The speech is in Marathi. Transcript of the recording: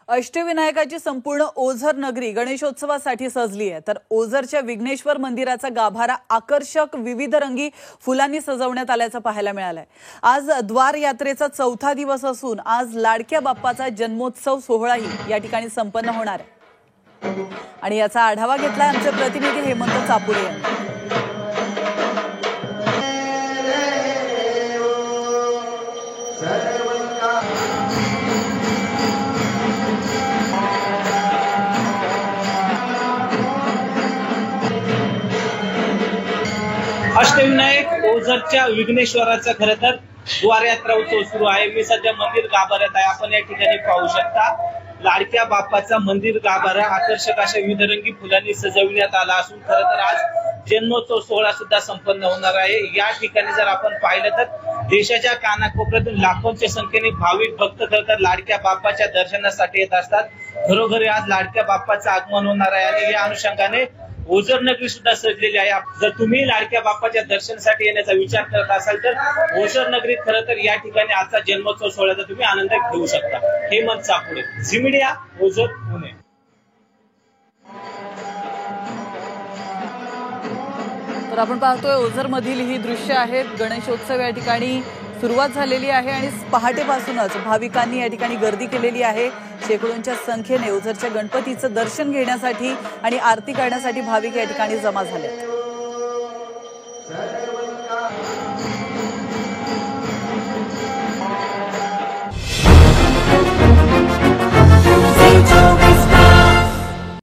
अष्टविनायकाची संपूर्ण ओझर नगरी गणेशोत्सवासाठी सजली आहे। तर ओझरच्या विघ्नेश्वर मंदिराचा गाभारा आकर्षक विविधरंगी फुलांनी सजवण्यात आल्याचं पाहायला मिळालंय। आज द्वार यात्रेचा चौथा दिवस असून आज लाडक्या बाप्पाचा जन्मोत्सव सोहळाही या ठिकाणी संपन्न होणार आहे आणि याचा आढावा घेतलाय आमचे प्रतिनिधी हेमंत चापुरे यांनी। अष्टविनायक ओझरच्या विघ्नेश्वराचा खरं तर द्वार यात्रा उत्सव सुरू आहे। मी सध्या मंदिर गाभाऱ्यात आहे। आपण या ठिकाणी पाहू शकता लाडक्या बाप्पाचा मंदिर गाभारा आकर्षक अशा विविधरंगी फुलांनी सजवण्यात आला असून खरं तर आज जन्मोत्सव सोहळा सुद्धा संपन्न होणार आहे। या ठिकाणी जर आपण पाहिलं तर देशाच्या कानाकोपऱ्यातून लाखोंच्या संख्येने भाविक भक्त खरं तर लाडक्या बाप्पाच्या दर्शनासाठी येत असतात। घरोघरी आज लाडक्या बाप्पाचं आगमन होणार आहे आणि या अनुषंगाने ओझर नगरी सुद्धा सजलेली आहे। जर तुम्ही लाडक्या बाप्पाच्या दर्शनासाठी येण्याचा विचार करत असाल तर ओझर नगरीत खरं तर या ठिकाणी आजचा जन्मोत्सव सोहळ्याचा तुम्ही आनंद घेऊ शकता। हेमंत चापुरे, झी मीडिया, ओझर, पुणे। तर आपण पाहतोय ओझर मधील ही दृश्य आहेत। गणेशोत्सव या ठिकाणी सुरुवात झालेली आहे आणि पहाटेपासूनच भाविकांनी या ठिकाणी गर्दी केलेली आहे। शेकडोंच्या संख्येने ओझरच्या गणपतीचं दर्शन घेण्यासाठी आणि आरती करण्यासाठी भाविक या ठिकाणी जमा झाले।